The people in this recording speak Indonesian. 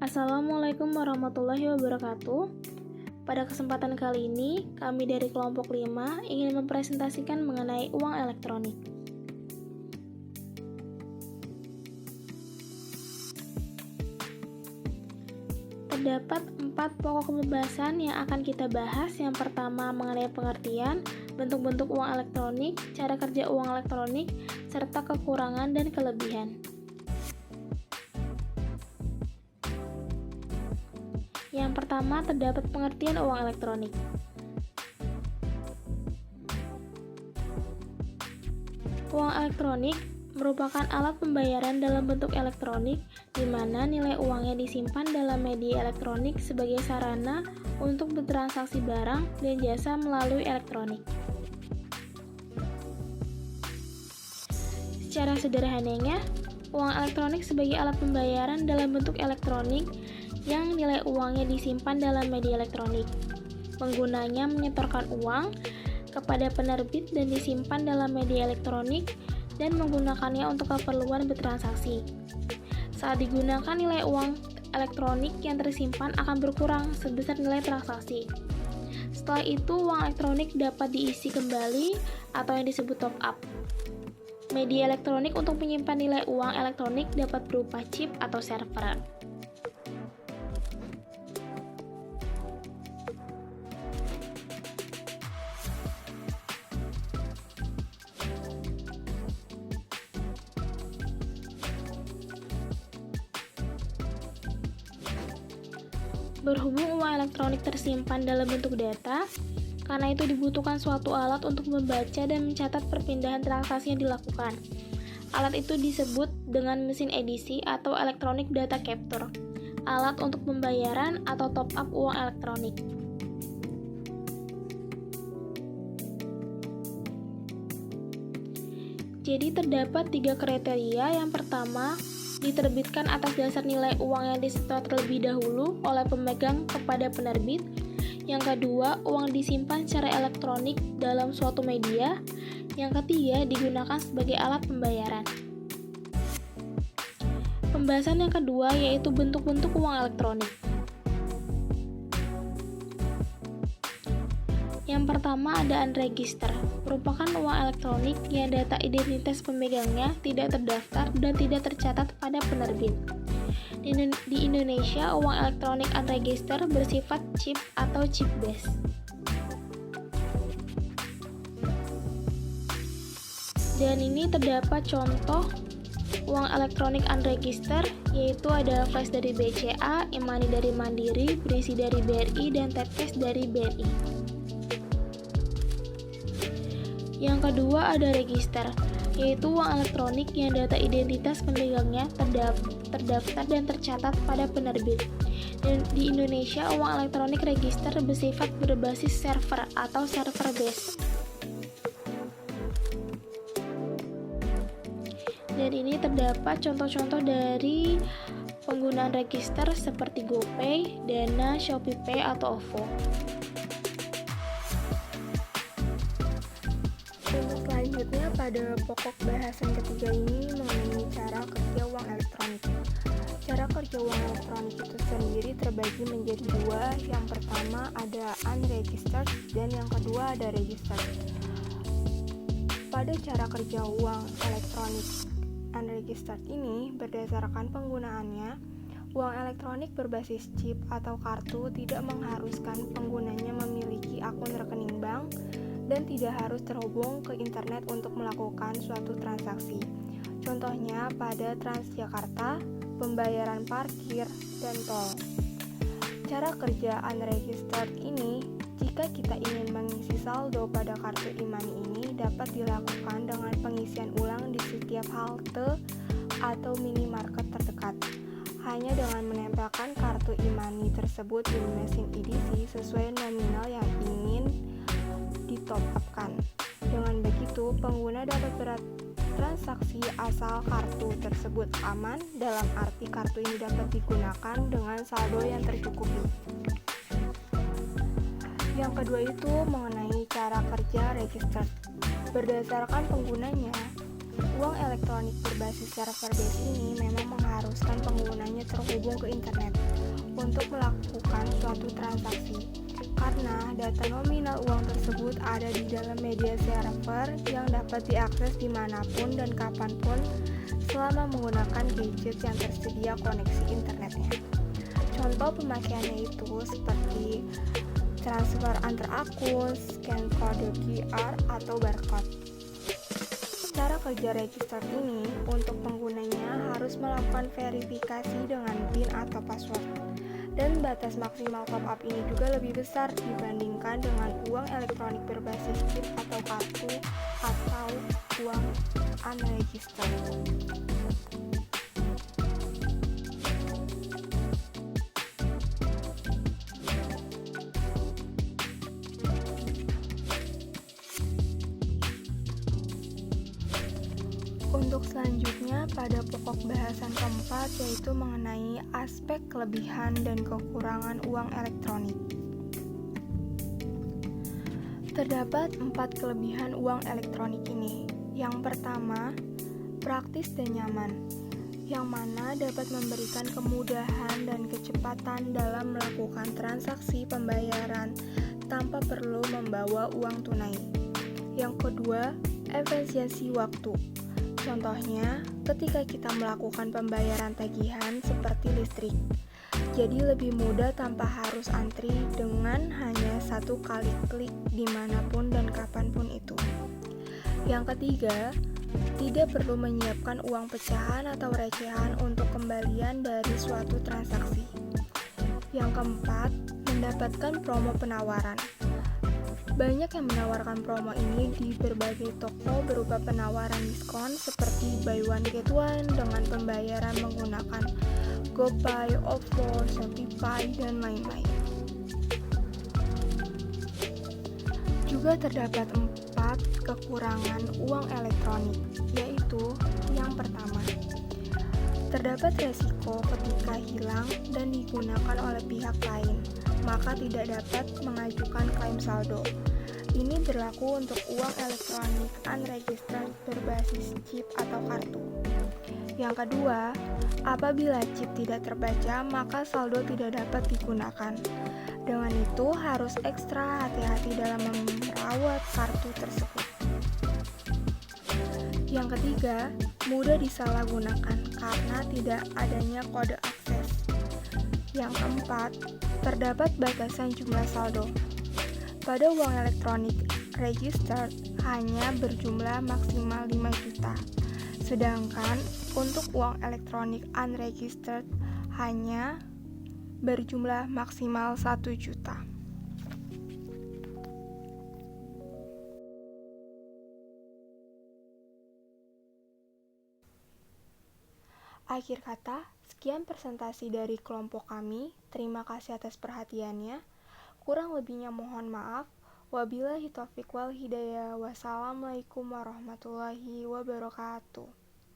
Assalamualaikum warahmatullahi wabarakatuh. Pada kesempatan kali ini, kami dari kelompok 5 ingin mempresentasikan mengenai uang elektronik. Terdapat 4 pokok pembahasan yang akan kita bahas. Yang pertama mengenai pengertian, bentuk-bentuk uang elektronik, cara kerja uang elektronik, serta kekurangan dan kelebihan. Yang pertama, terdapat pengertian uang elektronik. Uang elektronik merupakan alat pembayaran dalam bentuk elektronik di mana nilai uangnya disimpan dalam media elektronik sebagai sarana untuk bertransaksi barang dan jasa melalui elektronik. Secara sederhananya, uang elektronik sebagai alat pembayaran dalam bentuk elektronik yang nilai uangnya disimpan dalam media elektronik. Penggunanya menyetorkan uang kepada penerbit dan disimpan dalam media elektronik dan menggunakannya untuk keperluan bertransaksi. Saat digunakan, nilai uang elektronik yang tersimpan akan berkurang sebesar nilai transaksi. Setelah itu, uang elektronik dapat diisi kembali atau yang disebut top up. Media elektronik untuk menyimpan nilai uang elektronik dapat berupa chip atau server. Berhubung uang elektronik tersimpan dalam bentuk data, karena itu dibutuhkan suatu alat untuk membaca dan mencatat perpindahan transaksi yang dilakukan. Alat itu disebut dengan mesin edisi atau electronic data capture, alat untuk pembayaran atau top up uang elektronik. Jadi terdapat 3 kriteria. Yang pertama, diterbitkan atas dasar nilai uang yang disetor terlebih dahulu oleh pemegang kepada penerbit. Yang kedua, uang disimpan secara elektronik dalam suatu media. Yang ketiga, digunakan sebagai alat pembayaran. Pembahasan yang kedua yaitu bentuk-bentuk uang elektronik. Yang pertama ada unregister, merupakan uang elektronik yang data identitas pemegangnya tidak terdaftar dan tidak tercatat pada penerbit. Di Indonesia, uang elektronik unregister bersifat chip atau chip base. Dan ini terdapat contoh uang elektronik unregister, yaitu ada flash dari BCA, e-money dari Mandiri, berisi dari BRI, dan tap-cash dari BRI. Yang kedua ada register, yaitu uang elektronik yang data identitas pemegangnya terdaftar dan tercatat pada penerbit. Dan di Indonesia, uang elektronik register bersifat berbasis server atau server base. Dan ini terdapat contoh-contoh dari penggunaan register seperti GoPay, Dana, ShopeePay, atau OVO. Untuk selanjutnya, pada pokok bahasan ketiga ini mengenai cara kerja uang elektronik. Cara kerja uang elektronik itu sendiri terbagi menjadi dua. Yang pertama ada unregistered dan yang kedua ada registered. Pada cara kerja uang elektronik unregistered ini, berdasarkan penggunaannya, uang elektronik berbasis chip atau kartu tidak mengharuskan penggunanya memiliki akun rekening bank dan tidak harus terhubung ke internet untuk melakukan suatu transaksi. Contohnya pada Transjakarta, pembayaran parkir, dan tol. Cara kerja unregistered ini, jika kita ingin mengisi saldo pada kartu e-money ini, dapat dilakukan dengan pengisian ulang di setiap halte atau minimarket terdekat. Hanya dengan menempelkan kartu e-money tersebut di mesin edisi sesuai nominal yang ingin di-top up-kan. Dengan begitu, pengguna dapat bertransaksi asal kartu tersebut aman, dalam arti kartu ini dapat digunakan dengan saldo yang tercukupi. Yang kedua itu mengenai cara kerja registered. Berdasarkan penggunanya, uang elektronik berbasis server base ini memang mengharuskan penggunanya terhubung ke internet. untuk melakukan suatu transaksi, karena data nominal uang tersebut ada di dalam media server yang dapat diakses dimanapun dan kapanpun selama menggunakan gadget yang tersedia koneksi internetnya. Contoh pemakaiannya itu seperti transfer antar akun, scan kode QR, atau barcode. Cara kerja register ini untuk penggunanya harus melakukan verifikasi dengan PIN atau password. Dan batas maksimal top up ini juga lebih besar dibandingkan dengan uang elektronik berbasis chip atau kartu atau uang unregistered. Untuk selanjutnya pada pokok bahasan keempat yaitu mengenai aspek kelebihan dan kekurangan uang elektronik. Terdapat 4 kelebihan uang elektronik ini. Yang pertama, praktis dan nyaman, yang mana dapat memberikan kemudahan dan kecepatan dalam melakukan transaksi pembayaran tanpa perlu membawa uang tunai. Yang kedua, efisiensi waktu. Contohnya, ketika kita melakukan pembayaran tagihan seperti listrik, jadi lebih mudah tanpa harus antri dengan hanya satu kali klik dimanapun dan kapanpun itu. Yang ketiga, tidak perlu menyiapkan uang pecahan atau recehan untuk kembalian dari suatu transaksi. Yang keempat, mendapatkan promo penawaran. Banyak yang menawarkan promo ini di berbagai toko berupa penawaran diskon seperti buy one get one dengan pembayaran menggunakan GoPay, OVO, ShopeePay, dan lain-lain. Juga terdapat 4 kekurangan uang elektronik, yaitu yang pertama, terdapat resiko ketika hilang dan digunakan oleh pihak lain, maka tidak dapat mengajukan klaim saldo. Ini berlaku untuk uang elektronik unregistered berbasis chip atau kartu. Yang kedua, apabila chip tidak terbaca, maka saldo tidak dapat digunakan. Dengan itu, harus ekstra hati-hati dalam merawat kartu tersebut. Yang ketiga, mudah disalahgunakan karena tidak adanya kode akses. Yang keempat, terdapat batasan jumlah saldo. Pada uang elektronik registered hanya berjumlah maksimal 5 juta. Sedangkan untuk uang elektronik unregistered hanya berjumlah maksimal 1 juta. Akhir kata, sekian presentasi dari kelompok kami. Terima kasih atas perhatiannya. Kurang lebihnya mohon maaf. Wabillahi taufiq wal hidayah. Wassalamualaikum warahmatullahi wabarakatuh.